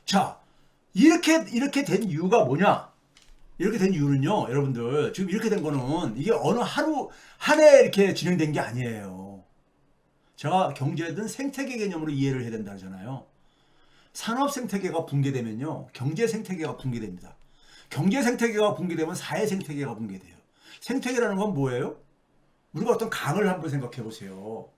자, 이렇게 된 이유가 뭐냐? 이렇게 된 이유는요, 여러분들, 지금 이렇게 된 거는 이게 어느 하루, 한 해 이렇게 진행된 게 아니에요. 제가 경제든 생태계 개념으로 이해를 해야 된다 하잖아요. 산업 생태계가 붕괴되면요, 경제 생태계가 붕괴됩니다. 경제 생태계가 붕괴되면 사회 생태계가 붕괴돼요. 생태계라는 건 뭐예요? 우리가 어떤 강을 한번 생각해 보세요.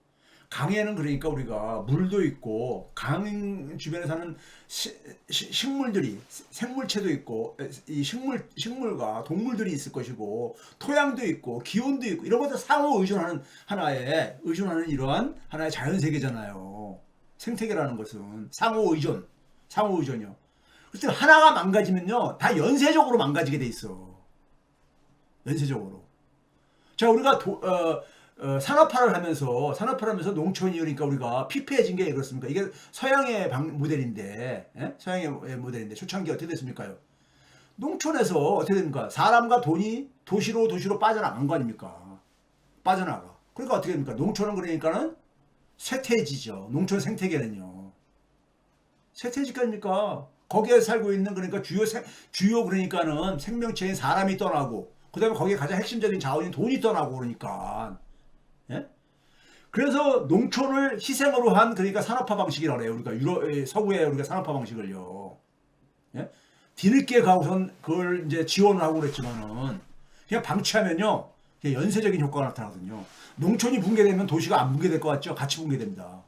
강에는 그러니까 우리가 물도 있고 강 주변에 사는 식물들이 생물체도 있고 이 식물과 동물들이 있을 것이고 토양도 있고 기온도 있고 이런 것들 상호 의존하는 의존하는 이러한 하나의 자연 세계잖아요. 생태계라는 것은 상호 의존이요. 그래서 하나가 망가지면요 다 연쇄적으로 망가지게 돼 있어. 연쇄적으로. 자, 우리가 산업화를 하면서 농촌이 그러니까 우리가 피폐해진 게 그렇습니까? 이게 서양의 모델인데, 예? 서양의 모델인데 초창기 어떻게 됐습니까요? 농촌에서 어떻게 됩니까? 사람과 돈이 도시로 빠져나간 거 아닙니까? 빠져나가. 그러니까 어떻게 됩니까? 농촌은 그러니까는 쇠퇴지죠. 농촌 생태계는요. 쇠퇴지가 아닙니까? 거기에 살고 있는 그러니까 주요 그러니까는 생명체인 사람이 떠나고 그 다음에 거기에 가장 핵심적인 자원인 돈이 떠나고 그러니까. 예? 그래서 농촌을 희생으로 한 그러니까 산업화 방식이라고 해요. 우리가 서구의 우리가 산업화 방식을요. 예? 뒤늦게 가고선 그걸 이제 지원을 하고 그랬지만은 그냥 방치하면요. 그냥 연쇄적인 효과가 나타나거든요. 농촌이 붕괴되면 도시가 안 붕괴될 것 같죠? 같이 붕괴됩니다.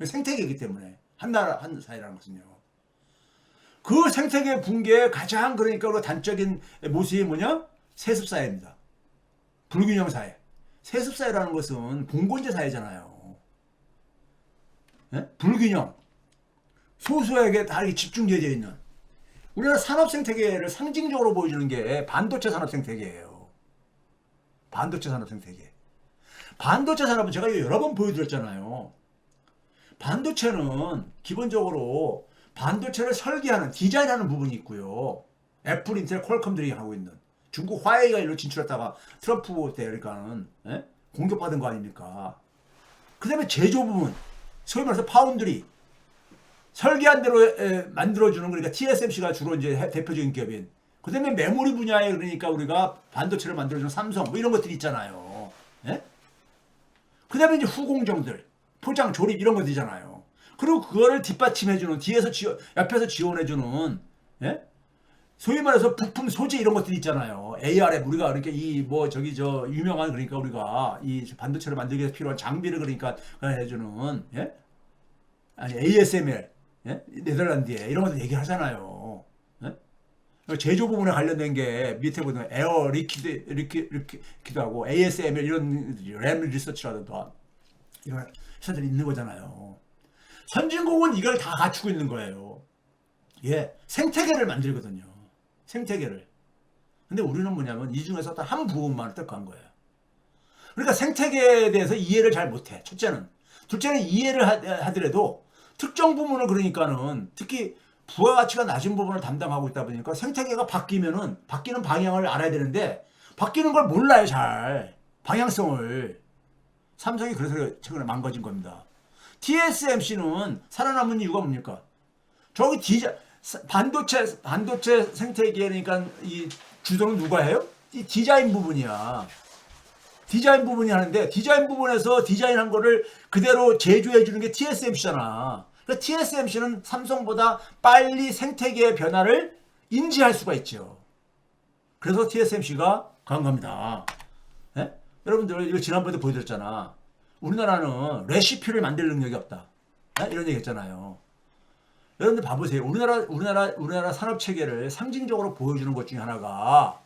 생태계이기 때문에 한 나라 한 사회라는 것은요. 그 생태계 붕괴의 가장 그러니까 그 단적인 모습이 뭐냐? 세습사회입니다. 불균형 사회. 세습사회라는 것은 봉건제 사회잖아요. 예? 불균형. 소수에게 다 이렇게 집중되어 있는. 우리나라 산업생태계를 상징적으로 보여주는 게 반도체 산업생태계예요. 반도체 산업생태계. 반도체 산업은 제가 여러 번 보여드렸잖아요. 반도체는 기본적으로 반도체를 설계하는, 디자인하는 부분이 있고요. 애플, 인텔, 퀄컴들이 하고 있는. 중국 화웨이가 일로 진출했다가 트럼프 때 그러니까는 공격받은 거 아닙니까? 그 다음에 제조 부분, 소위 말해서 파운드리, 설계한 대로 만들어주는 그러니까 TSMC가 주로 이제 대표적인 기업인. 그 다음에 메모리 분야에 그러니까 우리가 반도체를 만들어주는 삼성 뭐 이런 것들이 있잖아요. 예? 그 다음에 이제 후공정들, 포장, 조립 이런 것들이잖아요. 그리고 그거를 뒷받침해주는 옆에서 지원해주는 예? 소위 말해서 부품 소재 이런 것들이 있잖아요. ARM 우리가 그러니까 유명한 그러니까 우리가 이 반도체를 만들기 위해서 필요한 장비를 그러니까 해주는 예? 아니 ASML 예? 네덜란드에 이런 것들 얘기하잖아요. 예? 제조 부분에 관련된 게 밑에 보면 에어 리퀴드하고 ASML 이런 램 리서치라든가 이런 회사들이 있는 거잖아요. 선진국은 이걸 다 갖추고 있는 거예요. 예, 생태계를 만들거든요. 생태계를. 근데 우리는 뭐냐면 이 중에서 딱 한 부분만 택한 거예요. 그러니까 생태계에 대해서 이해를 잘 못해. 첫째는. 둘째는 이해를 하더라도 특정 부분을 그러니까는 특히 부가가치가 낮은 부분을 담당하고 있다 보니까 생태계가 바뀌면은 바뀌는 방향을 알아야 되는데 바뀌는 걸 몰라요, 잘. 방향성을. 삼성이 그래서 최근에 망가진 겁니다. TSMC는 살아남은 이유가 뭡니까? 저기 반도체 생태계 그러니까 이 주도는 누가 해요? 이 디자인 부분이야. 디자인 부분이 하는데 디자인 부분에서 디자인한 거를 그대로 제조해 주는 게 TSMC잖아. 그러니까 TSMC는 삼성보다 빨리 생태계의 변화를 인지할 수가 있죠. 그래서 TSMC가 강한 겁니다. 네? 여러분들 이거 지난번에도 보여드렸잖아. 우리나라는 레시피를 만들 능력이 없다. 네? 이런 얘기 했잖아요. 여러분들 봐보세요. 우리나라 산업 체계를 상징적으로 보여주는 것 중에 하나가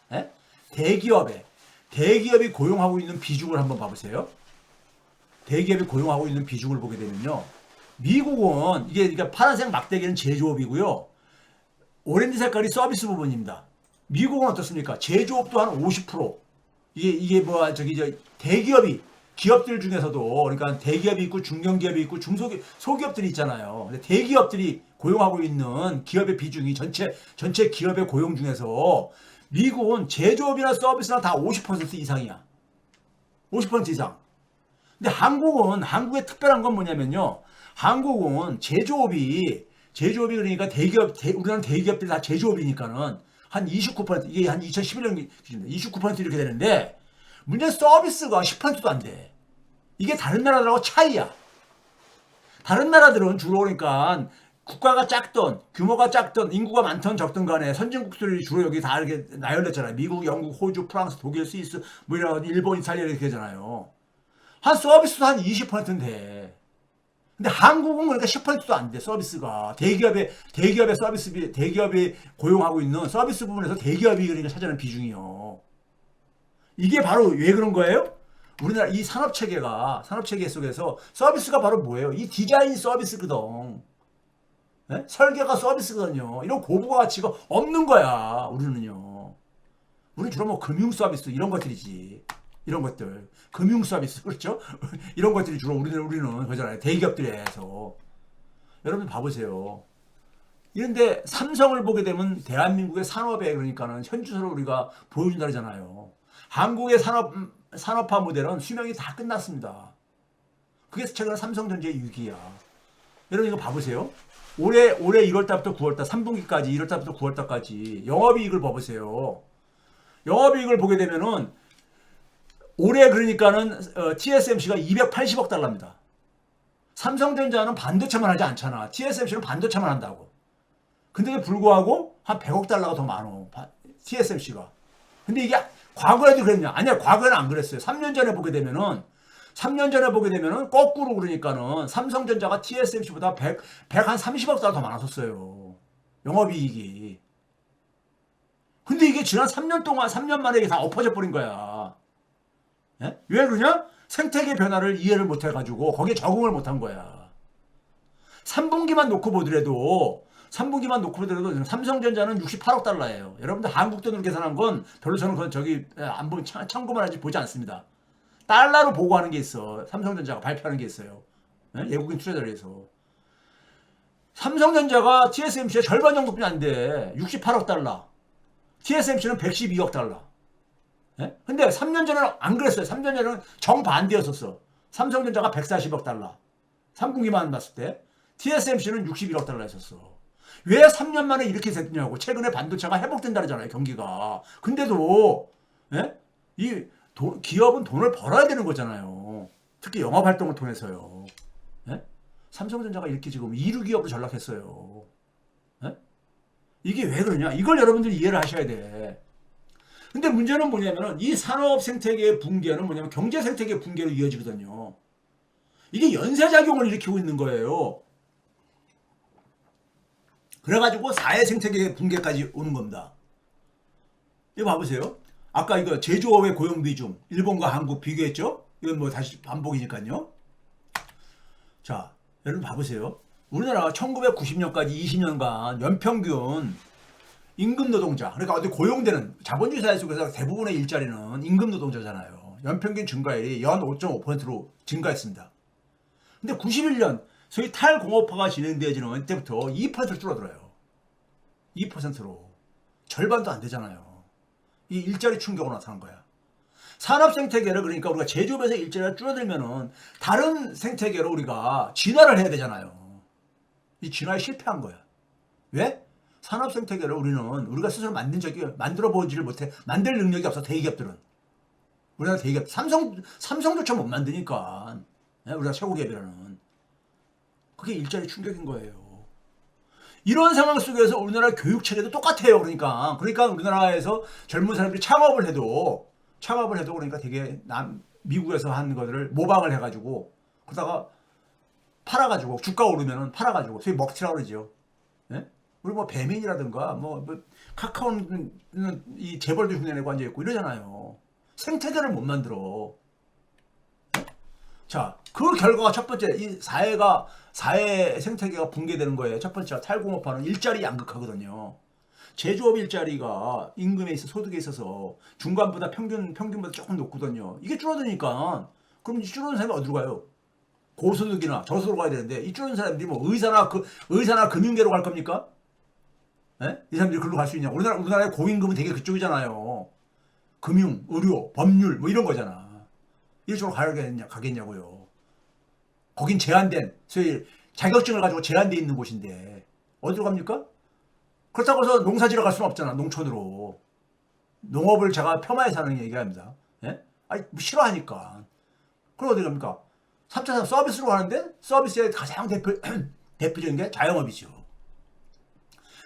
대기업이 고용하고 있는 비중을 한번 봐보세요. 대기업이 고용하고 있는 비중을 보게 되면요. 미국은 이게 그러니까 파란색 막대기는 제조업이고요. 오렌지 색깔이 서비스 부분입니다. 미국은 어떻습니까? 제조업도 한 50%. 이게 뭐 기업들 중에서도 그러니까 대기업이 있고 중견기업이 있고 소기업들이 있잖아요. 근데 대기업들이 고용하고 있는 기업의 비중이 전체 기업의 고용 중에서 미국은 제조업이나 서비스나 다 50% 이상이야. 50% 이상. 근데 한국의 특별한 건 뭐냐면요. 한국은 제조업이 제조업이 그러니까 우리나라 대기업들이 다 제조업이니까는 한 29%, 이게 한 2011년 기준입니다. 29% 이렇게 되는데, 문제는 서비스가 10%도 안 돼. 이게 다른 나라들하고 차이야. 다른 나라들은 주로 그러니까 국가가 작던, 규모가 작던, 인구가 많던 적던 간에 선진국들이 주로 여기 다 이렇게 나열됐잖아요. 미국, 영국, 호주, 프랑스, 독일, 스위스, 뭐 이런 일본, 이탈리아 이렇게 되잖아요. 한 서비스도 한 20%는 돼. 근데 한국은 그러니까 10%도 안 돼, 서비스가. 대기업의 서비스, 대기업이 고용하고 있는 서비스 부분에서 대기업이 그러니까 차지하는 비중이요. 이게 바로 왜 그런 거예요? 우리나라 이 산업체계 속에서 서비스가 바로 뭐예요? 이 디자인 서비스거든. 예? 설계가 서비스거든요. 이런 고부가 가치가 없는 거야, 우리는요. 우리는 주로 뭐 금융 서비스 이런 것들이지. 이런 것들. 금융 서비스, 그렇죠? 이런 것들이 주로 우리는 그잖아요. 대기업들에서. 여러분 봐보세요. 이런데 삼성을 보게 되면 대한민국의 산업에 그러니까는 현주소를 우리가 보여준다잖아요. 한국의 산업화 모델은 수명이 다 끝났습니다. 그게 최근에 삼성전자의 위기야. 여러분 이거 봐보세요. 올해 1월달부터 9월달, 3분기까지 1월달부터 9월달까지 영업이익을 봐보세요. 영업이익을 보게 되면은 올해 그러니까는 TSMC가 280억 달러입니다. 삼성전자는 반도체만 하지 않잖아. TSMC는 반도체만 한다고. 근데 불구하고 한 100억 달러가 더 많어. TSMC가. 근데 이게 과거에도 그랬냐? 아니야, 과거에는 안 그랬어요. 3년 전에 보게 되면은 거꾸로 그러니까는 삼성전자가 TSMC보다 130억 달러 더 많았었어요. 영업이익이. 근데 이게 지난 3년 만에 이게 다 엎어져 버린 거야. 예? 왜 그러냐? 생태계 변화를 이해를 못 해가지고 거기에 적응을 못 한 거야. 3분기만 놓고 보더라도 삼성전자는 68억 달러예요. 여러분들 한국 돈으로 계산한 건 별로 저는 그건 안 보면 참고만 하지 보지 않습니다. 달러로 보고하는 게 있어. 삼성전자가 발표하는 게 있어요. 예? 외국인 투자자리에서. 삼성전자가 TSMC의 절반 정도뿐이 안 돼. 68억 달러. TSMC는 112억 달러. 예? 근데 3년 전에는 안 그랬어요. 3년 전에는 정반대였었어. 삼성전자가 140억 달러. 3분기만 봤을 때. TSMC는 61억 달러 했었어. 왜 3년 만에 이렇게 됐냐고. 최근에 반도체가 회복된다잖아요, 경기가. 근데도, 예? 기업은 돈을 벌어야 되는 거잖아요. 특히 영업 활동을 통해서요. 예? 삼성전자가 이렇게 지금 2류 기업으로 전락했어요. 예? 이게 왜 그러냐? 이걸 여러분들이 이해를 하셔야 돼. 근데 문제는 뭐냐면은 이 산업 생태계의 붕괴는 뭐냐면 경제 생태계의 붕괴로 이어지거든요. 이게 연쇄작용을 일으키고 있는 거예요. 그래가지고 사회 생태계의 붕괴까지 오는 겁니다. 이거 봐보세요. 아까 이거 제조업의 고용 비중, 일본과 한국 비교했죠? 이건 뭐 다시 반복이니까요. 자, 여러분 봐보세요. 우리나라가 1990년까지 20년간 연평균 임금 노동자, 그러니까 어디 고용되는 자본주의 사회 속에서 대부분의 일자리는 임금 노동자잖아요. 연평균 증가율이 연 5.5%로 증가했습니다. 근데 91년 소위 탈공업화가 진행되어지는 때부터 2%로 줄어들어요. 2%로. 절반도 안 되잖아요. 이 일자리 충격으로 나타난 거야. 산업 생태계를 그러니까 우리가 제조업에서 일자리가 줄어들면은 다른 생태계로 우리가 진화를 해야 되잖아요. 이 진화에 실패한 거야. 왜? 산업 생태계를 우리가 스스로 만들어 보지를 못해. 만들 능력이 없어, 대기업들은. 우리나라 대기업, 삼성조차 못 만드니까. 우리가 최고 기업이라는. 그게 일자리 충격인 거예요. 이런 상황 속에서 우리나라 교육 체계도 똑같아요. 그러니까 우리나라에서 젊은 사람들이 창업을 해도 그러니까 되게 미국에서 한 것들을 모방을 해가지고 그러다가 팔아가지고 주가 오르면은 팔아가지고 소위 먹튀라고 그러죠. 예? 우리 뭐 배민이라든가 뭐 카카오는 이 재벌도 흉내내고 앉아 있고 이러잖아요. 생태계를 못 만들어. 예? 자, 그 결과가 첫 번째 이 사회 생태계가 붕괴되는 거예요. 첫 번째가 탈공업화는 일자리 양극화거든요. 제조업 일자리가 임금에 있어 소득에 있어서 중간보다 평균보다 조금 높거든요. 이게 줄어드니까 그럼 이 줄어든 사람이 어디로 가요? 고소득이나 저소득으로 가야 되는데 이 줄어든 사람들이 뭐 의사나 금융계로 갈 겁니까? 예? 이 사람들이 그걸로 갈 수 있냐? 우리나라의 고임금은 되게 그쪽이잖아요. 금융, 의료, 법률 뭐 이런 거잖아. 이쪽으로 가겠냐고요. 거긴 소위 자격증을 가지고 제한돼 있는 곳인데 어디로 갑니까? 그렇다고 해서 농사 지러 갈 수는 없잖아. 농촌으로. 농업을 제가 폄하해서 하는 얘기합니다. 예? 아니 뭐 싫어하니까. 그럼 어디 갑니까? 3차 산업 서비스로 가는데 서비스의 가장 대표적인 게 자영업이죠.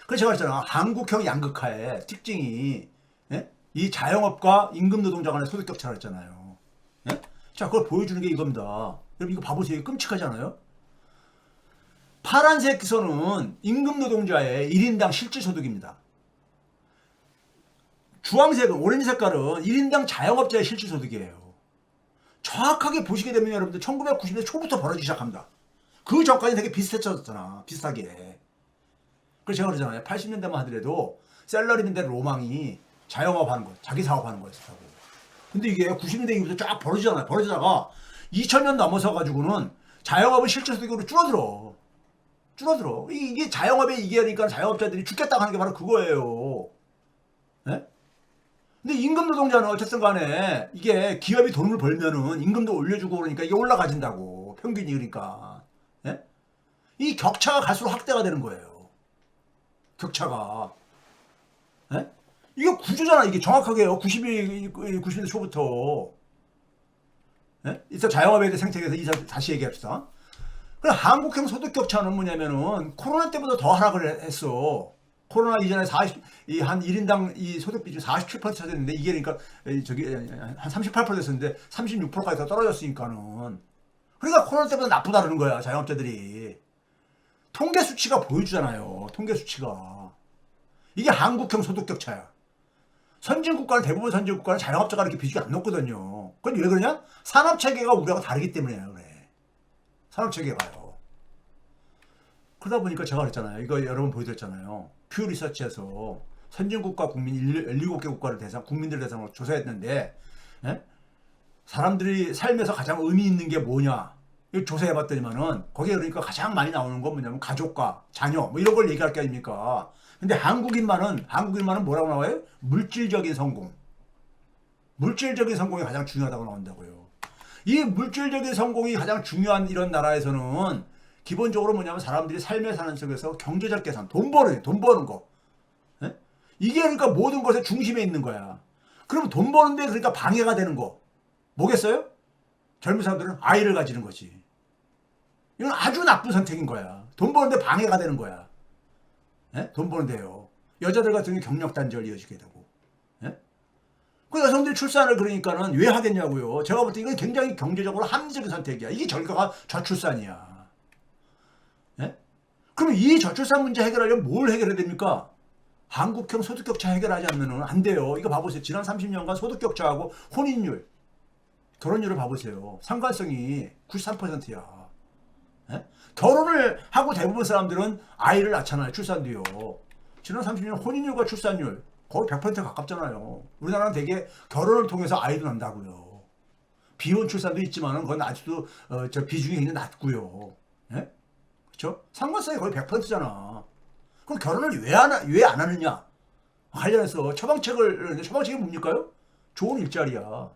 그래서 제가 했잖아. 한국형 양극화의 특징이 예? 이 자영업과 임금 노동자 간의 소득 격차를 했잖아요. 예? 자, 그걸 보여주는 게 이겁니다. 여러분 이거 봐보세요. 끔찍하지 않아요? 파란색 선은 임금 노동자의 1인당 실질소득입니다. 주황색은 오렌지 색깔은 1인당 자영업자의 실질소득이에요. 정확하게 보시게 되면 여러분들 1990년대 초부터 벌어지기 시작합니다. 그 전까지 되게 비슷했잖아. 비슷하게. 그래서 제가 그러잖아요. 80년대만 하더라도 셀러리맨들의 로망이 자영업하는 거, 자기 사업하는 거였다고. 근데 이게 90년대 이후부터 쫙 벌어지잖아요. 벌어지다가 2000년 넘어서 가지고는 자영업은 실질소득으로 줄어들어. 이게 자영업의 이게니까 자영업자들이 죽겠다고 하는 게 바로 그거예요. 네? 근데 임금 노동자는 어쨌든 간에 이게 기업이 돈을 벌면은 임금도 올려주고 그러니까 이게 올라가진다고. 평균이 그러니까. 예? 이 격차가 갈수록 확대가 되는 거예요. 격차가. 예? 이게 구조잖아. 이게 정확하게요. 90년대 초부터. 예? 이따 자영업에 대해 생태계에서 다시 얘기합시다. 그럼 한국형 소득 격차는 뭐냐면은 코로나 때보다 더 하락을 했어. 코로나 이전에 한 1인당 이 소득 비중이 47% 됐는데 이게 그러니까 저기 한 38% 됐었는데 36%까지 더 떨어졌으니까는. 그러니까 코로나 때보다 나쁘다는 거야, 자영업자들이. 통계 수치가 보여주잖아요. 통계 수치가. 이게 한국형 소득 격차야. 대부분 선진 국가는 자영업자가 이렇게 비중이 안 높거든요. 그건 왜 그러냐? 산업 체계가 우리하고 다르기 때문이에요, 그래. 산업 체계가요. 그러다 보니까 제가 그랬잖아요. 이거 여러분 보여드렸잖아요. 퓨 리서치에서 선진국가 국민 17개 국가를 국민들 대상으로 조사했는데, 예? 사람들이 삶에서 가장 의미 있는 게 뭐냐? 이거 조사해봤더니만은, 거기에 그러니까 가장 많이 나오는 건 뭐냐면, 가족과 자녀, 뭐 이런 걸 얘기할 게 아닙니까? 근데 한국인만은 뭐라고 나와요? 물질적인 성공. 물질적인 성공이 가장 중요하다고 나온다고요. 이 물질적인 성공이 가장 중요한 이런 나라에서는 기본적으로 뭐냐면 사람들이 삶에 사는 속에서 경제적 계산, 돈 버는 거. 예? 이게 그러니까 모든 것의 중심에 있는 거야. 그럼 돈 버는데 그러니까 방해가 되는 거. 뭐겠어요? 젊은 사람들은 아이를 가지는 거지. 이건 아주 나쁜 선택인 거야. 돈 버는데 방해가 되는 거야. 예? 돈 버는데요. 여자들 같은 경우 경력 단절 이어지게 되고. 예? 그 여성들이 출산을 그러니까는 왜 하겠냐고요. 제가 볼 때 이건 굉장히 경제적으로 합리적인 선택이야. 이게 결과가 저출산이야. 예? 그럼 이 저출산 문제 해결하려면 뭘 해결해야 됩니까? 한국형 소득격차 해결하지 않으면 안 돼요. 이거 봐보세요. 지난 30년간 소득격차하고 혼인율, 결혼율을 봐보세요. 상관성이 93%야. 예? 결혼을 하고 대부분 사람들은 아이를 낳잖아요. 출산도요. 지난 30년 혼인율과 출산율 거의 100% 가깝잖아요. 우리나라는 되게 결혼을 통해서 아이도 난다고요. 비혼 출산도 있지만은 그건 아직도 저 비중이 굉장히 낮고요. 예? 그렇죠? 상관성이 거의 100%잖아. 그럼 결혼을 왜 안 하느냐? 관련해서 처방책이 뭡니까요? 좋은 일자리야.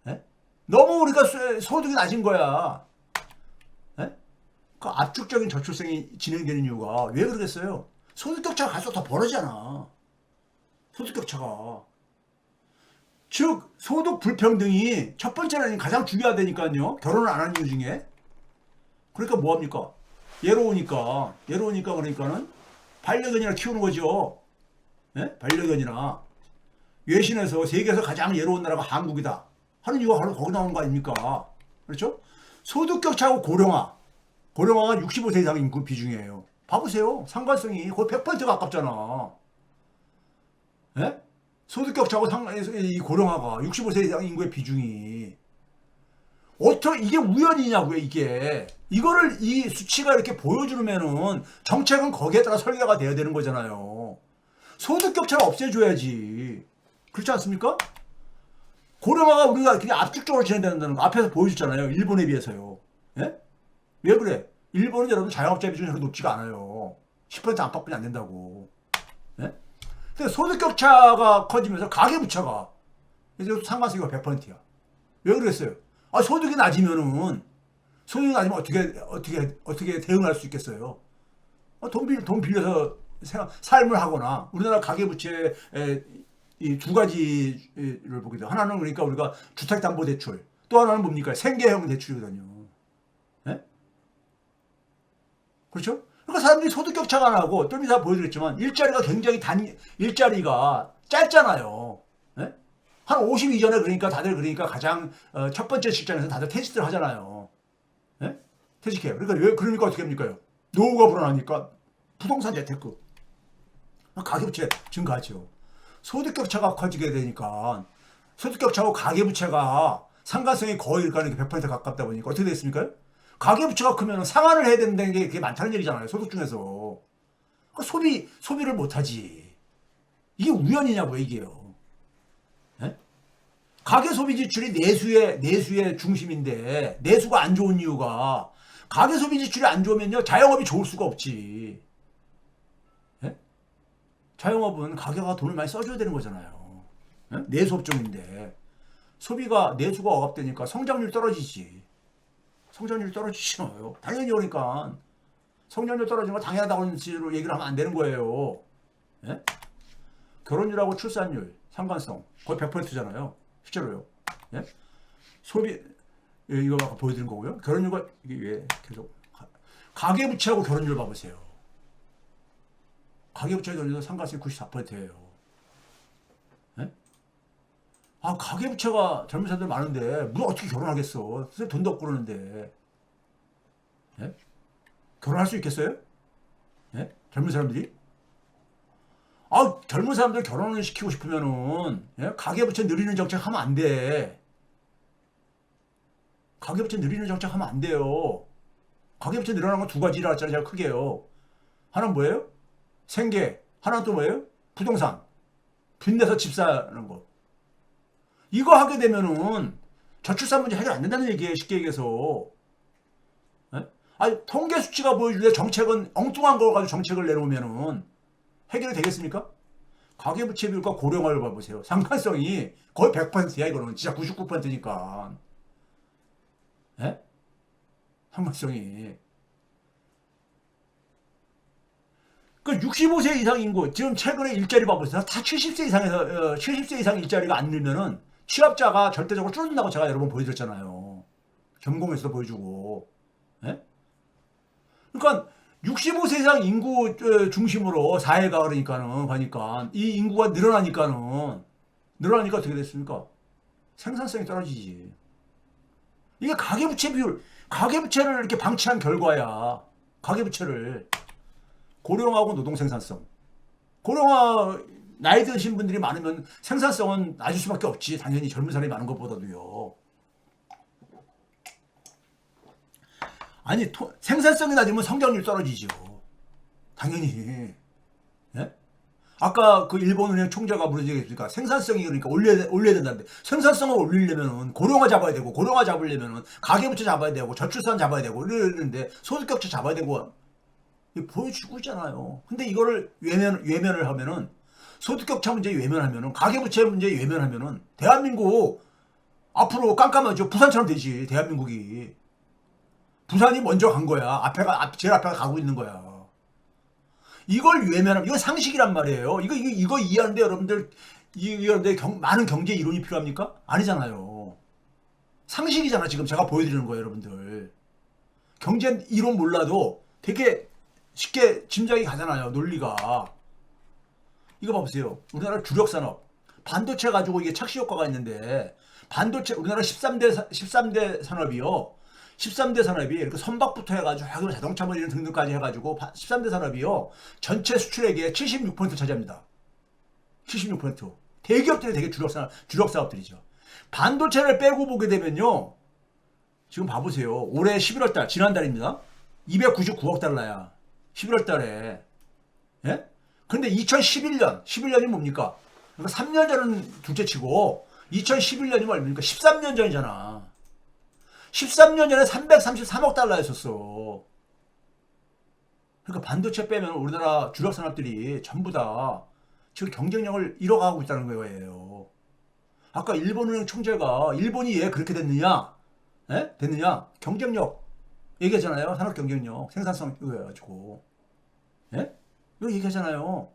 예? 너무 우리가 소득이 낮은 거야. 예? 그 압축적인 저출생이 진행되는 이유가 왜 그러겠어요? 소득격차가 갈수록 더 벌어지잖아. 소득격차가. 즉 소득 불평등이 첫 번째는 가장 중요하다니까요. 결혼을 안 하는 이유 중에. 그러니까 뭐합니까? 예로우니까 그러니까는 반려견이나 키우는 거죠. 예? 반려견이나. 외신에서 세계에서 가장 예로운 나라가 한국이다 하는 이유가 바로 거기 나오는 거 아닙니까? 그렇죠? 소득격차하고 고령화가 65세 이상 인구 비중이에요. 봐보세요. 상관성이 거의 100% 가깝잖아. 예? 소득격차하고 이 고령화가 65세 이상 인구의 비중이 어떻게 이게 우연이냐고요. 이게 이거를 이 수치가 이렇게 보여주면은 정책은 거기에 따라 설계가 돼야 되는 거잖아요. 소득격차를 없애줘야지. 그렇지 않습니까? 고령화가 우리가 그냥 압축적으로 진행된다는 거 앞에서 보여줬잖아요. 일본에 비해서요. 예? 왜 그래? 일본은 여러분 자영업자 비중이 그렇게 높지가 않아요. 10% 안팎뿐이 안 된다고. 예? 근데 소득격차가 커지면서 가계부채가 이제 상관성이 100%야. 왜 그랬어요? 아, 소득이 낮으면 어떻게 대응할 수 있겠어요? 돈 빌려서 삶을 하거나 우리나라 가계부채 이 두 가지를 보게 돼요. 하나는 그러니까 우리가 주택담보대출, 또 하나는 뭡니까? 생계형 대출이거든요. 예? 그렇죠? 그러니까 사람들이 소득 격차가 나고 좀 이따 보여드렸지만 일자리가 굉장히 일자리가 짧잖아요. 예? 한 50 이전에 그러니까 다들 그러니까 가장 첫 번째 직장에서 다들 퇴직을 하잖아요. 예? 퇴직해요. 그러니까 그러니까 어떻게 합니까? 노후가 불안하니까 부동산 재테크, 가계부채 증가하죠. 소득격차가 커지게 되니까 소득격차하고 가계부채가 상관성이 거의 100% 가깝다 보니까 어떻게 됐습니까? 가계부채가 크면 상환을 해야 된다는 게 그게 많다는 얘기잖아요. 소득 중에서. 그러니까 소비를 못하지. 이게 우연이냐고요, 이게요. 예? 가계소비 지출이 내수의 중심인데 내수가 안 좋은 이유가 가계소비 지출이 안 좋으면요 자영업이 좋을 수가 없지. 예? 자영업은 가게가 돈을 많이 써줘야 되는 거잖아요. 예? 내수 업종인데 내수가 억압되니까 성장률 떨어지지. 성장률 떨어지죠. 당연히 그러니까 성장률 떨어지는 거 당연하다고 얘기를 하면 안 되는 거예요. 예? 결혼율하고 출산율 상관성 거의 100%잖아요. 실제로요. 예? 소비 이거 아까 보여드린 거고요. 결혼율과 이게 왜 계속 가계부채하고 결혼율 봐보세요. 가계부채 결혼율 상관성이 94%예요. 예? 가계부채가 젊은 사람들 많은데 뭐 어떻게 결혼하겠어? 돈도 없고 그러는데 예? 결혼할 수 있겠어요? 예? 젊은 사람들이? 젊은 사람들 결혼을 시키고 싶으면은 예? 가계부채 늘리는 정책 하면 안 돼. 가계부채 늘리는 정책 하면 안 돼요. 가계부채 늘어나는 건 두 가지라 했잖아요. 제가 크게요. 하나는 뭐예요? 생계. 하나는 또 뭐예요? 부동산. 빚내서 집 사는 거. 이거 하게 되면은 저출산 문제 해결 안 된다는 얘기예요. 쉽게 얘기해서. 예? 통계 수치가 보여주는데 정책은 엉뚱한 거 가지고 정책을 내놓으면은 해결이 되겠습니까? 가계부채 비율과 고령화를 봐보세요. 상관성이 거의 100%야 이거는. 진짜 99%니까. 예? 상관성이. 그 65세 이상 인구 지금 최근에 일자리 봐보세요. 다 70세 이상에서 70세 이상 일자리가 안 늘면은 취업자가 절대적으로 줄어든다고 제가 여러 번 보여드렸잖아요. 점공에서도 보여주고. 예? 그러니까 65세 이상 인구 중심으로 사회가 그러니까는 가니까 이 인구가 늘어나니까 어떻게 됐습니까? 생산성이 떨어지지. 이게 가계부채 비율, 가계부채를 이렇게 방치한 결과야. 가계부채를. 고령화하고 노동생산성. 고령화, 나이 드신 분들이 많으면 생산성은 낮을 수밖에 없지. 당연히 젊은 사람이 많은 것보다도요. 생산성이 낮으면 성장률 떨어지죠. 당연히. 예? 아까 그 일본은행 총재가 물어주겠습니까? 생산성이 그러니까 올려야 된다는데 생산성을 올리려면은 고령화 잡아야 되고 고령화 잡으려면은 가계부채 잡아야 되고 저출산 잡아야 되고 이러는데 소득격차 잡아야 되고 보여주고 있잖아요. 근데 이거를 외면을 하면은 소득격차 문제 외면하면은 가계부채 문제 외면하면은 대한민국 앞으로 깜깜하죠. 부산처럼 되지. 대한민국이. 부산이 먼저 간 거야. 제일 앞에가 가고 있는 거야. 이걸 외면하면 이건 상식이란 말이에요. 이거 이해하는데 여러분들 많은 경제 이론이 필요합니까? 아니잖아요. 상식이잖아. 지금 제가 보여드리는 거예요, 여러분들. 경제 이론 몰라도 되게 쉽게 짐작이 가잖아요. 논리가. 이거 봐보세요. 우리나라 주력산업 반도체 가지고 이게 착시 효과가 있는데 반도체 우리나라 13대 산업이요. 13대 산업이 이렇게 선박부터 해가지고 자동차 뭐 이런 등등까지 해가지고 13대 산업이요. 전체 수출액의 76% 차지합니다. 76%. 대기업들이 되게 주력 사업들이죠. 반도체를 빼고 보게 되면요. 지금 봐보세요. 올해 11월 달, 지난달입니다. 299억 달러야. 11월 달에. 예? 근데 11년이 뭡니까? 그러니까 3년 전은 둘째 치고 2011년이면 얼마입니까? 13년 전이잖아. 13년 전에 333억 달러였었어. 그러니까 반도체 빼면 우리나라 주력 산업들이 전부 다 지금 경쟁력을 잃어가고 있다는 거예요. 아까 일본은행 총재가 일본이 왜 그렇게 됐느냐? 에? 됐느냐? 경쟁력 얘기했잖아요. 산업 경쟁력, 생산성 이거 해가지고. 예? 이거 얘기하잖아요.